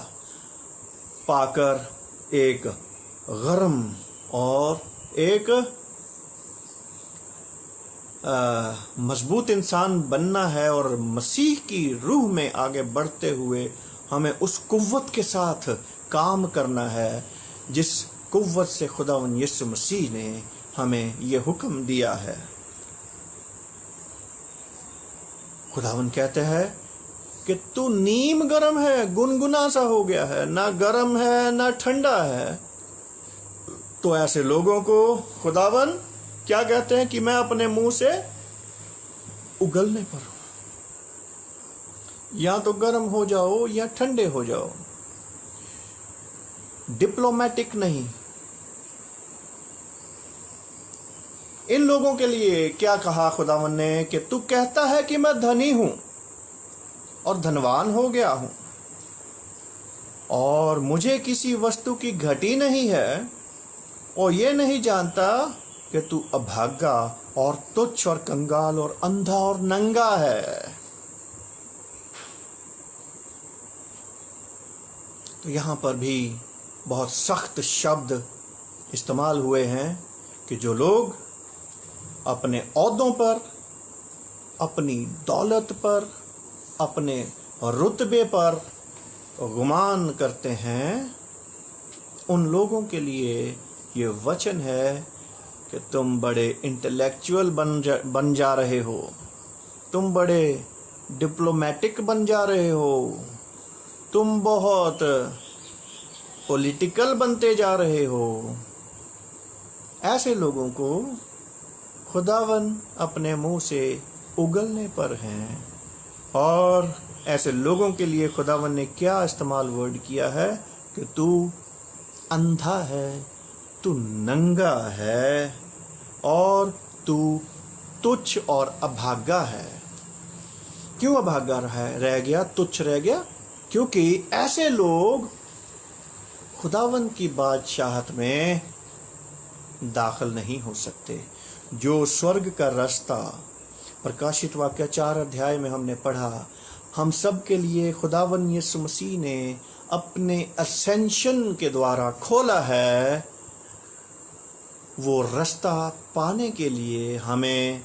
[SPEAKER 1] पाकर एक गर्म और एक मजबूत इंसान बनना है और मसीह की रूह में आगे बढ़ते हुए हमें उस कुव्वत के साथ काम करना है जिस कुव्वत से खुदावन यीशु मसीह ने हमें ये हुक्म दिया है। खुदावन कहते हैं कि तू नीम गरम है, गुनगुना सा हो गया है, ना गरम है ना ठंडा है। तो ऐसे लोगों को खुदावन क्या कहते हैं कि मैं अपने मुंह से उगलने पर हूं। या तो गर्म हो जाओ या ठंडे हो जाओ, डिप्लोमेटिक नहीं। इन लोगों के लिए क्या कहा खुदावन ने कि तू कहता है कि मैं धनी हूं और धनवान हो गया हूं और मुझे किसी वस्तु की घटी नहीं है, और ये नहीं जानता कि तू अभागा और तुच्छ और कंगाल और अंधा और नंगा है। तो यहाँ पर भी बहुत सख्त शब्द इस्तेमाल हुए हैं कि जो लोग अपने ओहदों पर, अपनी दौलत पर, अपने रुतबे पर गुमान करते हैं, उन लोगों के लिए ये वचन है कि तुम बड़े इंटेलेक्चुअल बन जा रहे हो, तुम बड़े डिप्लोमेटिक बन जा रहे हो, तुम बहुत पॉलिटिकल बनते जा रहे हो। ऐसे लोगों को खुदावन अपने मुंह से उगलने पर हैं। और ऐसे लोगों के लिए खुदावन ने क्या इस्तेमाल वर्ड किया है कि तू अंधा है, तू नंगा है और तू तुच्छ और अभागा है। क्यों अभागा रह गया, तुच्छ रह गया? क्योंकि ऐसे लोग खुदावन की बादशाहत में दाखिल नहीं हो सकते। जो स्वर्ग का रास्ता प्रकाशित वाक्य 4 अध्याय में हमने पढ़ा, हम सब के लिए खुदावन यीशु मसीह ने अपने असेंशन के द्वारा खोला है, वो रास्ता पाने के लिए हमें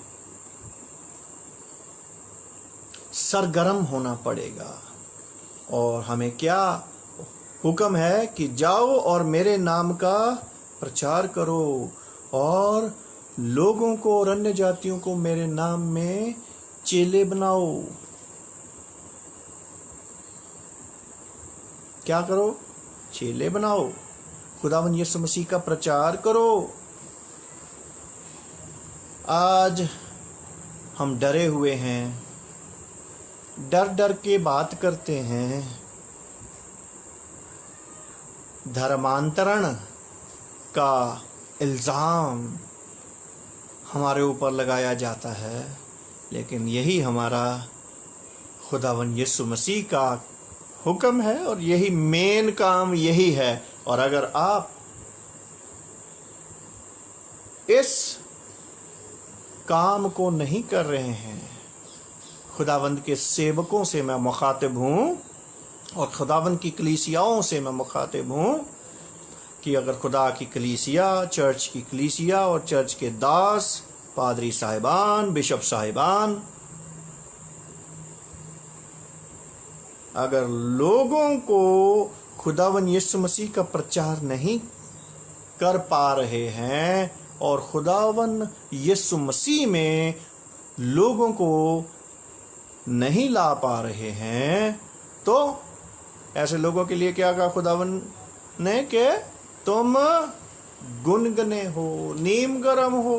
[SPEAKER 1] सरगर्म होना पड़ेगा। और हमें क्या हुक्म है कि जाओ और मेरे नाम का प्रचार करो और लोगों को और अन्य जातियों को मेरे नाम में चेले बनाओ। क्या करो? चेले बनाओ, खुदावन यीशु मसीह का प्रचार करो। आज हम डरे हुए हैं, डर डर के बात करते हैं, धर्मांतरण का इल्ज़ाम हमारे ऊपर लगाया जाता है, लेकिन यही हमारा खुदावन यीशु मसीह का हुक्म है और यही मेन काम यही है। और अगर आप इस काम को नहीं कर रहे हैं, खुदावंद के सेवकों से मैं मुखातिब हूं और खुदावंद की कलीसियाओं से मैं मुखातिब हूं कि अगर खुदा की कलीसिया, चर्च की कलीसिया और चर्च के दास, पादरी साहिबान, बिशप साहिबान, अगर लोगों को खुदावन यीशु मसीह का प्रचार नहीं कर पा रहे हैं और खुदावन यीशु मसीह में लोगों को नहीं ला पा रहे हैं, तो ऐसे लोगों के लिए क्या कहा खुदावन ने कि तुम गुनगने हो, नीम गरम हो।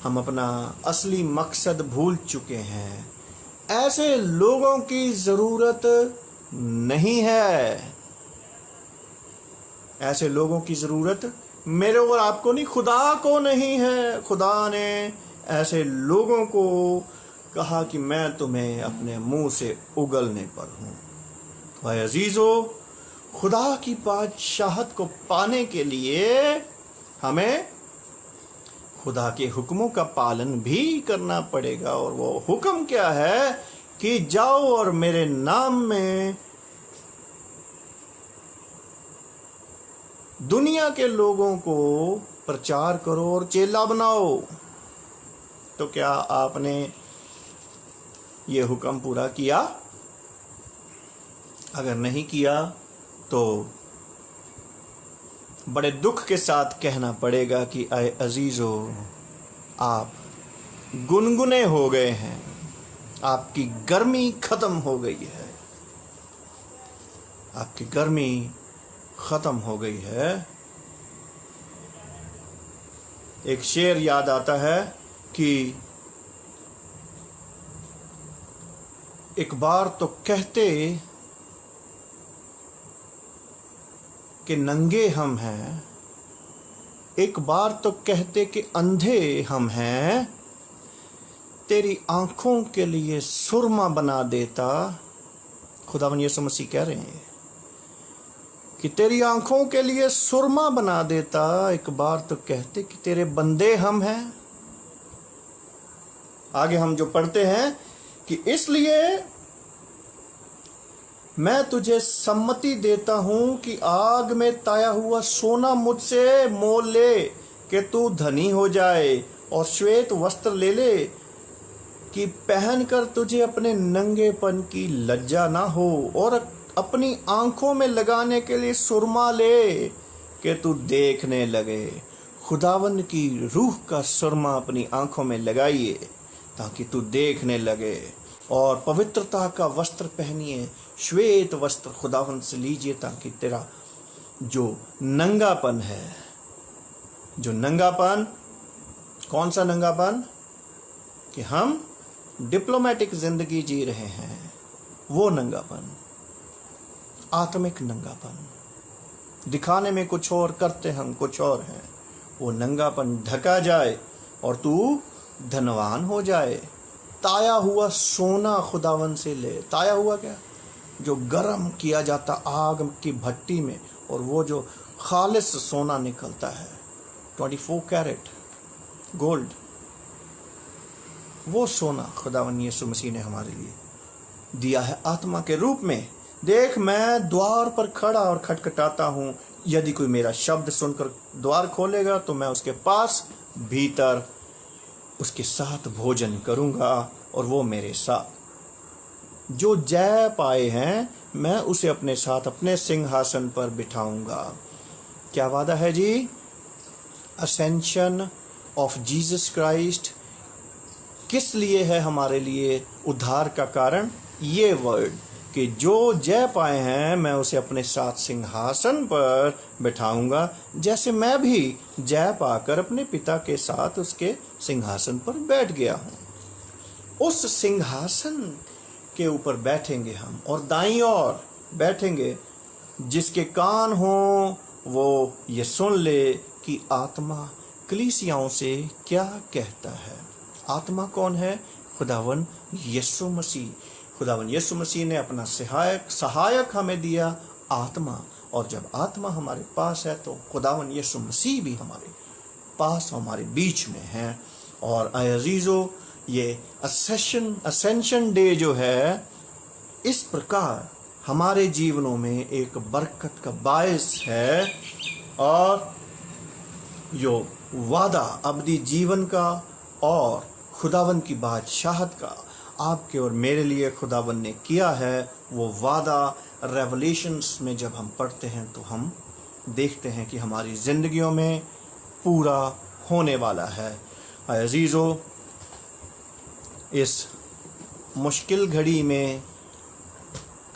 [SPEAKER 1] हम अपना असली मकसद भूल चुके हैं। ऐसे लोगों की जरूरत नहीं है। ऐसे लोगों की जरूरत मेरे और आपको नहीं, खुदा को नहीं है। खुदा ने ऐसे लोगों को कहा कि मैं तुम्हें अपने मुंह से उगलने पर हूं। भाई अजीजो, खुदा की बादशाहत को पाने के लिए हमें खुदा के हुक्मों का पालन भी करना पड़ेगा। और वो हुक्म क्या है कि जाओ और मेरे नाम में दुनिया के लोगों को प्रचार करो और चेला बनाओ। तो क्या आपने ये हुक्म पूरा किया? अगर नहीं किया तो बड़े दुख के साथ कहना पड़ेगा कि आए अजीजो, आप गुनगुने हो गए हैं, आपकी गर्मी खत्म हो गई है, आपकी गर्मी खत्म हो गई है। एक शेर याद आता है कि एक बार तो कहते कि नंगे हम हैं, एक बार तो कहते कि अंधे हम हैं, तेरी आंखों के लिए सुरमा बना देता। खुदावन यीशु मसीह कह रहे हैं कि तेरी आंखों के लिए सुरमा बना देता। एक बार तो कहते कि तेरे बंदे हम हैं। आगे हम जो पढ़ते हैं कि इसलिए मैं तुझे सम्मति देता हूं कि आग में ताया हुआ सोना मुझसे मोल ले कि तू धनी हो जाए, और श्वेत वस्त्र ले ले कि पहनकर तुझे अपने नंगेपन की लज्जा ना हो, और अपनी आंखों में लगाने के लिए सुरमा ले कि तू देखने लगे। खुदावन की रूह का सुरमा अपनी आंखों में लगाइए ताकि तू देखने लगे, और पवित्रता का वस्त्र पहनिए, श्वेत वस्त्र खुदावन से लीजिए ताकि तेरा जो नंगापन है, जो नंगापन, कौन सा नंगापन कि हम डिप्लोमेटिक जिंदगी जी रहे हैं, वो नंगापन, आत्मिक नंगापन, दिखाने में कुछ और करते हम कुछ और हैं, वो नंगापन ढका जाए और तू धनवान हो जाए। ताया हुआ सोना खुदावन से ले। ताया हुआ क्या? जो गर्म किया जाता आग की भट्टी में, और वो जो खालिस सोना निकलता है, 24 कैरेट गोल्ड, वो सोना खुदावन यीशु मसीह ने हमारे लिए दिया है आत्मा के रूप में। देख, मैं द्वार पर खड़ा और खटखटाता हूं, यदि कोई मेरा शब्द सुनकर द्वार खोलेगा तो मैं उसके पास भीतर उसके साथ भोजन करूंगा और वो मेरे साथ। जो जय पाए हैं मैं उसे अपने साथ अपने सिंहासन पर बिठाऊंगा। क्या वादा है जी? असेंशन ऑफ जीसस क्राइस्ट किस लिए है? हमारे लिए उद्धार का कारण। ये वर्ड कि जो जय पाए हैं मैं उसे अपने साथ सिंहासन पर बिठाऊंगा, जैसे मैं भी जय पाकर अपने पिता के साथ उसके सिंहासन पर बैठ गया हूं। उस सिंहासन के ऊपर बैठेंगे हम, और दाईं ओर बैठेंगे। जिसके कान हो वो ये सुन ले कि आत्मा कलीसियाओं से क्या कहता है। आत्मा कौन है? खुदावन यीशु मसीह। खुदावन यीशु मसीह ने अपना सहायक हमें दिया, आत्मा। और जब आत्मा हमारे पास है तो खुदावन यीशु मसीह भी हमारे पास, हमारे बीच में है। और अजीजो, ये असेंशन डे जो है, इस प्रकार हमारे जीवनों में एक बरकत का बायस है, और जो वादा अब्दी जीवन का और खुदावन की बादशाहत का आपके और मेरे लिए खुदावन ने किया है, वो वादा रेवलेशंस में जब हम पढ़ते हैं तो हम देखते हैं कि हमारी जिंदगियों में पूरा होने वाला है। अजीजों, इस मुश्किल घड़ी में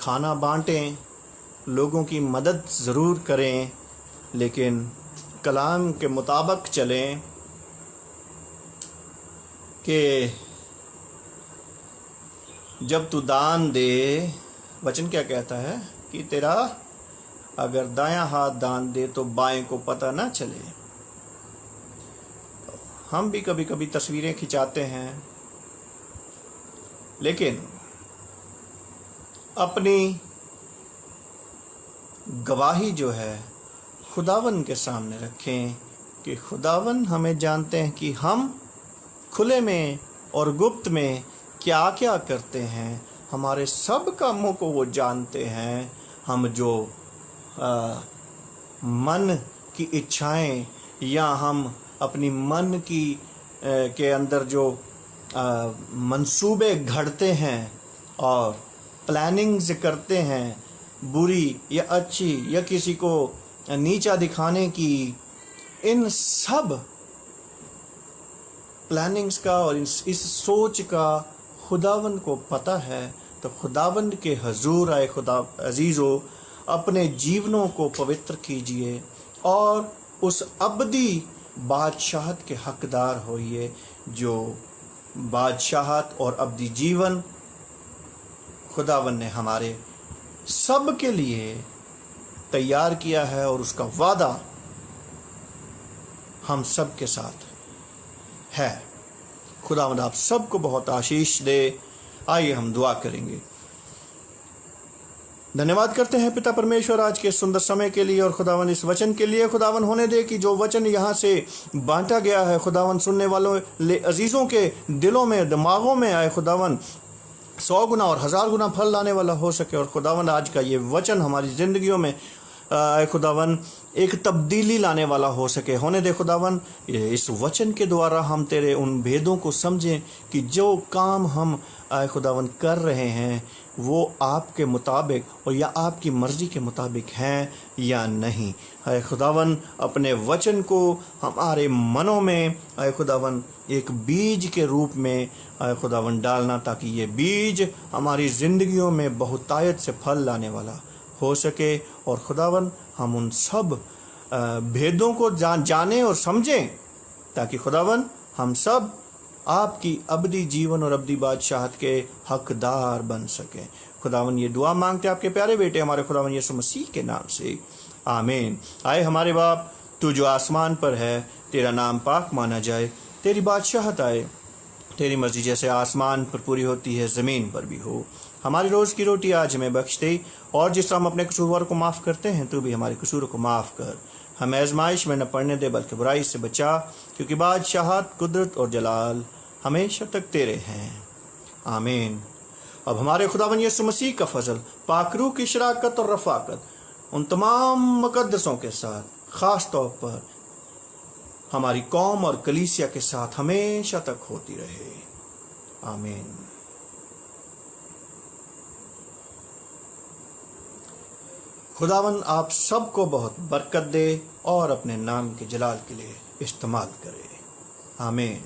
[SPEAKER 1] खाना बांटें, लोगों की मदद ज़रूर करें, लेकिन कलाम के मुताबिक चलें कि जब तू दान दे, वचन क्या कहता है कि तेरा अगर दायां हाथ दान दे तो बाएं को पता ना चले। हम भी कभी कभी तस्वीरें खिंचाते हैं, लेकिन अपनी गवाही जो है खुदावन के सामने रखें कि खुदावन हमें जानते हैं कि हम खुले में और गुप्त में क्या क्या करते हैं। हमारे सब कामों को वो जानते हैं। हम जो मन की इच्छाएं या हम अपनी मन की के अंदर जो मंसूबे घड़ते हैं और प्लानिंग्स करते हैं, बुरी या अच्छी या किसी को नीचा दिखाने की, इन सब प्लानिंग्स का और इस सोच का खुदावन को पता है। तो खुदावन के हजूर आए खुदा अजीज़ों, अपने जीवनों को पवित्र कीजिए और उस अबदी बादशाहत के हकदार होइए, जो बादशाहत और अबदी जीवन खुदावन ने हमारे सब के लिए तैयार किया है, और उसका वादा हम सब के साथ है। खुदावंद आप सबको बहुत आशीष दे। आइए हम दुआ करेंगे। धन्यवाद करते हैं पिता परमेश्वर आज के सुंदर समय के लिए, और खुदावन इस वचन के लिए। खुदावन होने दे कि जो वचन यहाँ से बांटा गया है खुदावन सुनने वालों अजीज़ों के दिलों में दिमागों में आए खुदावन, 100 गुना और 1000 गुना फल लाने वाला हो सके। और खुदावन आज का ये वचन हमारी ज़िंदगियों में खुदावन एक तब्दीली लाने वाला हो सके। होने दे खुदावन, इस वचन के द्वारा हम तेरे उन भेदों को समझें कि जो काम हम खुदावन कर रहे हैं वो आपके मुताबिक और या आपकी मर्ज़ी के मुताबिक हैं या नहीं। आए खुदावन, अपने वचन को हमारे मनों में आए खुदावन एक बीज के रूप में आए खुदावन डालना, ताकि ये बीज हमारी ज़िंदगियों में बहुतायत से फल लाने वाला हो सके। और खुदावन, हम उन सब भेदों को जाने और समझें, ताकि खुदावन हम सब आपकी अबदी जीवन और अबदी बादशाहत के हकदार बन सकें। खुदावन, ये दुआ मांगते आपके प्यारे बेटे हमारे खुदावन यीशु मसीह के नाम से, आमीन। आए हमारे बाप, तू जो आसमान पर है, तेरा नाम पाक माना जाए, तेरी बादशाहत आए, तेरी मर्जी जैसे आसमान पर पूरी होती है ज़मीन पर भी हो। हमारी रोज़ की रोटी आज हमें बख्श दे, और जिस तरह हम अपने कसूरवारों को माफ़ करते हैं, तू भी हमारे कसूरों को माफ़ कर। हमें आजमाइश में न पड़ने दे, बल्कि बुराई से बचा, क्योंकि बादशाहत, कुदरत और जलाल हमेशा तक तेरे हैं, आमीन। अब हमारे खुदावन यीशु मसीह का फजल, पाकरू की शराकत और रफ़ाकत उन तमाम मुकद्दसों के साथ, ख़ास तौर पर हमारी कौम और कलीसिया के साथ हमेशा तक होती रहे, आमीन। खुदावन आप सबको बहुत बरकत दे और अपने नाम के जलाल के लिए इस्तेमाल करे, आमीन।